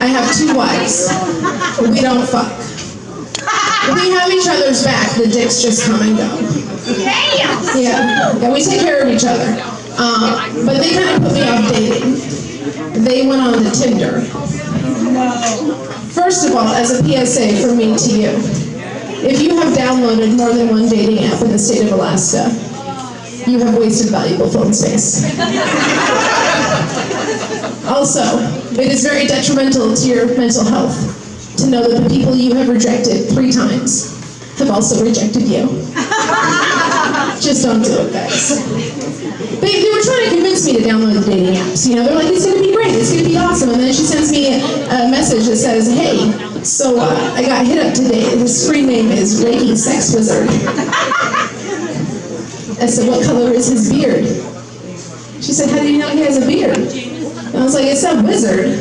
I have 2 wives. We don't fuck. We have each other's back. The dicks just come and go. Yeah, we take care of each other. But they kind of put me off dating. They went on to Tinder. First of all, as a PSA from me to you, if you have downloaded more than one dating app in the state of Alaska, you have wasted valuable phone space. Also, it is very detrimental to your mental health to know that the people you have rejected 3 times have also rejected you. Just don't do it, guys. They were trying to convince me to download the dating apps. You know, they're like, it's going to be great, it's going to be awesome. And then she sends me a message that says, hey, so I got hit up today. His screen name is Reiki Sex Wizard. I said, what color is his beard? She said, how do you know he has a beard? And I was like, it's a wizard.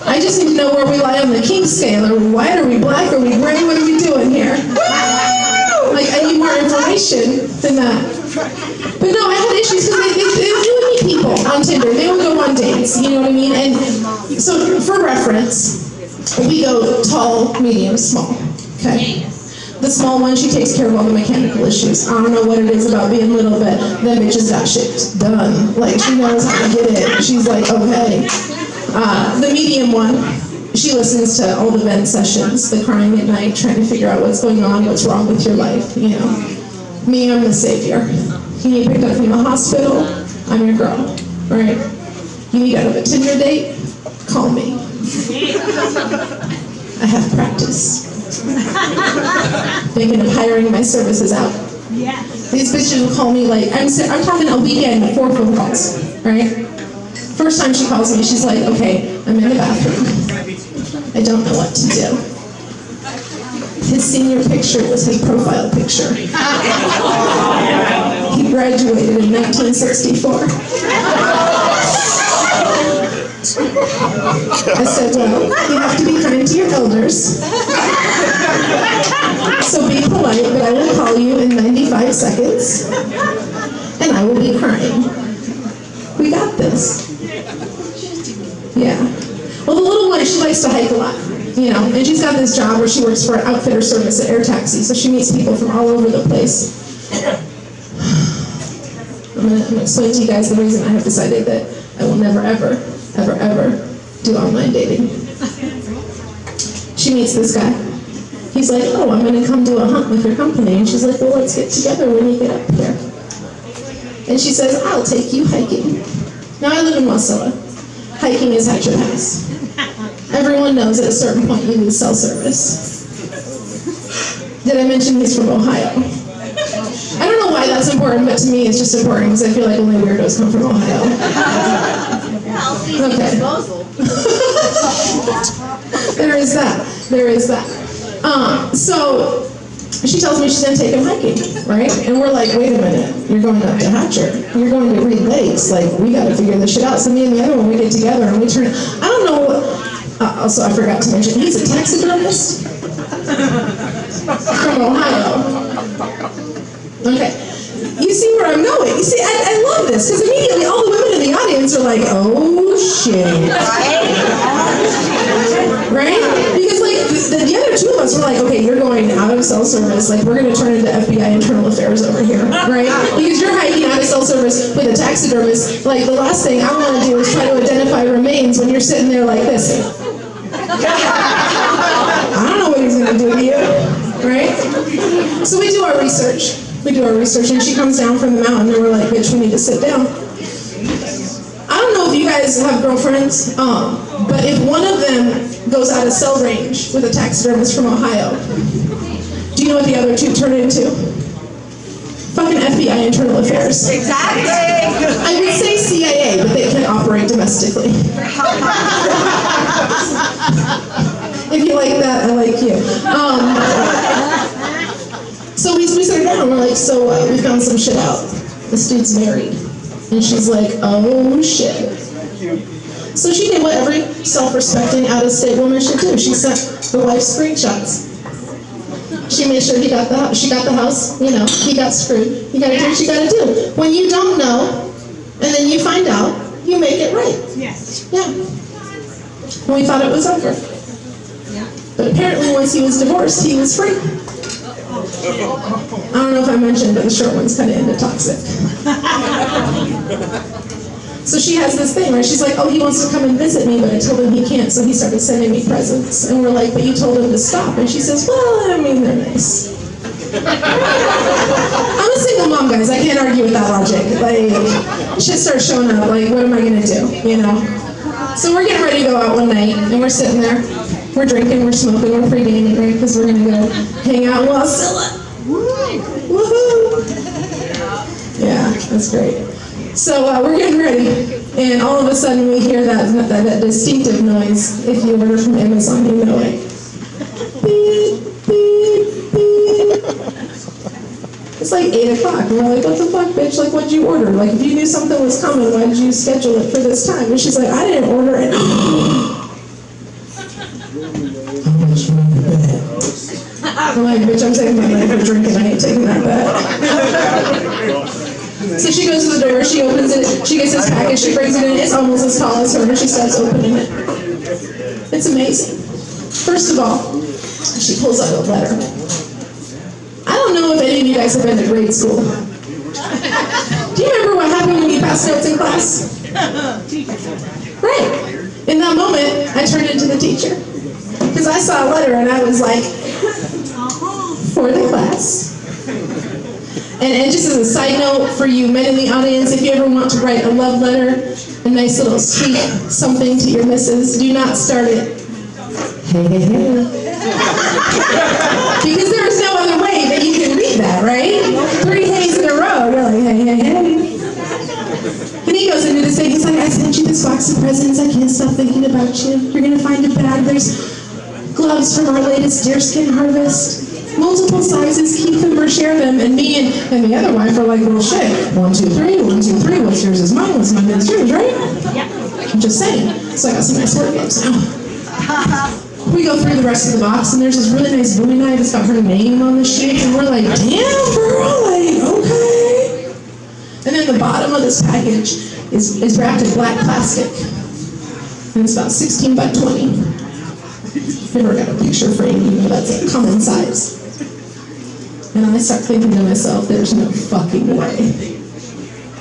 I just need to know where we lie on the kink scale. Are we white? Are we black? Are we gray? What are we doing here? Like, I need more information than that. But no, I had issues because they would meet people on Tinder. They would go on dates, you know what I mean? And so for reference, we go tall, medium, small, okay? The small one, she takes care of all the mechanical issues. I don't know what it is about being little, but that bitch has got shit done. Like, she knows how to get it. She's like, okay. The medium one, she listens to all the vent sessions, the crying at night, trying to figure out what's going on, what's wrong with your life, you know. Me, I'm the savior. You need picked up from the hospital, I'm your girl, right? You need out of a Tinder date, call me. I have practice. Thinking of hiring my services out. These bitches will call me like, I'm talking a weekend, 4 phone calls, right? First time she calls me, she's like, okay, I'm in the bathroom. I don't know what to do. His senior picture was his profile picture. He graduated in 1964. I said, well, you have to be kind to your elders. So be polite, but I will call you in 95 seconds. And I will be crying. We got this. Yeah. Well, the little one, she likes to hike a lot, you know, and she's got this job where she works for an outfitter service at Air Taxi, so she meets people from all over the place. I'm going to explain to you guys the reason I have decided that I will never, ever, ever, ever do online dating. She meets this guy. He's like, oh, I'm going to come do a hunt with your company. And she's like, well, let's get together when you get up here. And she says, I'll take you hiking. Now, I live in Wasilla. Hiking is at your house. Everyone knows at a certain point you need cell service. Did I mention he's from Ohio? I don't know why that's important, but to me it's just important because I feel like only weirdos come from Ohio. Okay. There is that. So she tells me she's going to take him hiking, right? And we're like, wait a minute, you're going up to Hatcher. You're going to Reed Lakes. Like, we got to figure this shit out. So me and the other one, we get together and we turn, I don't know what, also I forgot to mention, he's a taxidermist from Ohio. Okay. You see where I'm going. You see, I love this, because immediately all the women in the audience are like, oh, shit. Right? Because, like, the other 2 of us were like, okay, you're going out of cell service. Like, we're going to turn into FBI internal affairs over here, right? Because you're hiking out of cell service with a taxidermist. Like, the last thing I want to do is try to identify remains when you're sitting there like this. I don't know what he's going to do to you, right? So we do our research. And she comes down from the mountain, and we're like, bitch, we need to sit down. I don't know if you guys have girlfriends, but if one of them goes out of cell range with a taxidermist from Ohio, do you know what the other 2 turn into? Fucking FBI internal affairs. Exactly. I would say CIA, but they can operate domestically. If you like that, I like you. So we sit down, we're like, so we found some shit out. This dude's married. And she's like, oh shit. So she did what every self-respecting, out-of-state woman should do. She sent the wife screenshots. She made sure she got the house, you know, he got screwed. You gotta do what you gotta do. When you don't know, and then you find out, you make it right. Yes. Yeah. And we thought it was over. But apparently once he was divorced, he was free. I don't know if I mentioned, but the short one's kind of into toxic. So she has this thing where she's like, oh, he wants to come and visit me, but I told him he can't, so he started sending me presents. And we're like, but you told him to stop. And she says, well, I mean, they're nice. I'm a single mom, guys. I can't argue with that logic. Like, shit starts showing up. Like, what am I going to do, you know? So we're getting ready to go out one night, and we're sitting there. We're drinking, we're smoking, we're pre-gaming, right? Because we're going to go hang out in Wasilla. Woohoo! Yeah, that's great. So we're getting ready, and all of a sudden we hear that distinctive noise. If you order from Amazon, you know it. Beep, beep, beep. It's like 8 o'clock, and we're like, what the fuck, bitch? Like, what'd you order? Like, if you knew something was coming, why did you schedule it for this time? And she's like, I didn't order it. I'm like, bitch, I'm taking my money for drinking. I ain't taking that back. So she goes to the door, she opens it, she gets this package, she brings it in, it's almost as tall as her, and she starts opening it. It's amazing. First of all, she pulls out a letter. I don't know if any of you guys have been to grade school. Do you remember what happened when you passed notes in class? Right. In that moment, I turned into the teacher. Because I saw a letter and I was like, for the class. And just as a side note for you men in the audience, if you ever want to write a love letter, a nice little sweet something to your missus, do not start it, hey, hey, hey. Because there is no other way that you can read that, right? 3 hays in a row, you're like, hey, hey, hey. And he goes into this thing, he's like, I sent you this box of presents, I can't stop thinking about you. You're going to find a bag, there's gloves from our latest deerskin harvest. Multiple sizes, keep them or share them, and me and the other wife are like, well, shit, 1, 2, 3, 1, 2, 3, what's yours is mine, what's mine is yours, right? Yeah. I'm just saying. So I got some nice work gloves now. We go through the rest of the box, and there's this really nice Bowie knife that's got her name on the sheet, and we're like, damn, girl, like, okay. And then the bottom of this package is wrapped in black plastic, and it's about 16 by 20. Never got a picture frame, you know, that's a common size. And I start thinking to myself, there's no fucking way.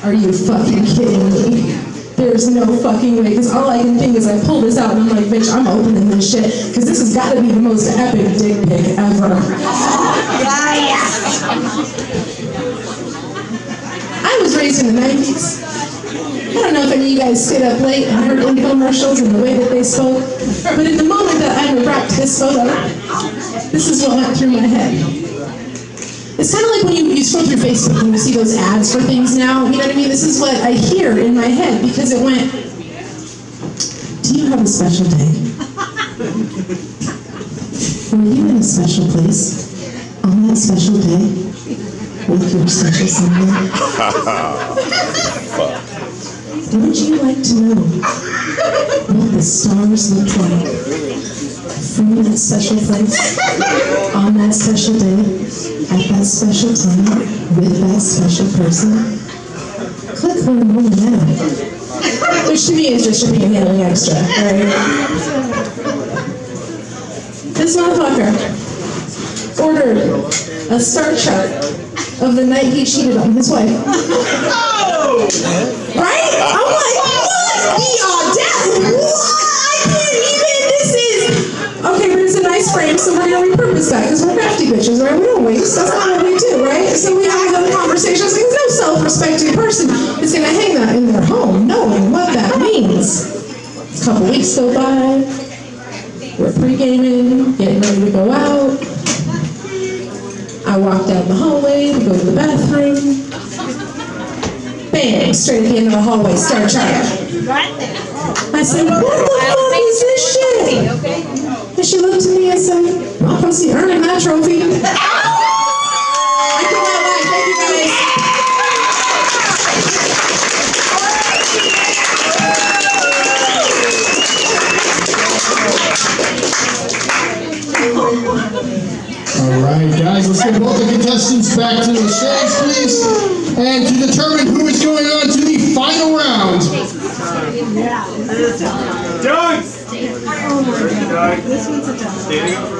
Are you fucking kidding me? There's no fucking way, because all I can think is I pull this out and I'm like, bitch, I'm opening this shit, because this has got to be the most epic dick pic ever. I was raised in the 90s. I don't know if any of you guys stayed up late and heard infomercials and the way that they spoke, but in the moment that I wrapped this photo, this is what went through my head. It's kind of like when you scroll through Facebook and you see those ads for things now, you know what I mean? This is what I hear in my head, because it went, do you have a special day? Were you in a special place on that special day with your special someone? Would you like to know what the stars look like from that special place, on that special day, at that special time, with that special person? Click on the moment now. Which to me is just for me handling extra, right? This motherfucker ordered a star chart of the night he cheated on his wife. Right? I'm like, what the audacity? What? I can't even, this is... Okay, but it's a nice frame, so we're going to repurpose that, because we're crafty bitches, right? We don't waste. That's not what we do, right? So we have another conversation. Like, no self-respecting person is going to hang that in their home, knowing what that means. A couple weeks go by. We're pre-gaming, getting ready to go out. I walk down the hallway to go to the bathroom. Bam! Straight at the end of the hallway, star chart. I said, what the fuck is this shit? And she looked at me and said, I'll come see earning that trophy. I cannot lie, thank you guys. All right, guys, let's get both the contestants back to the stage, please. And to determine who is going on to the final round. Done! Oh my god. This one's a tough one.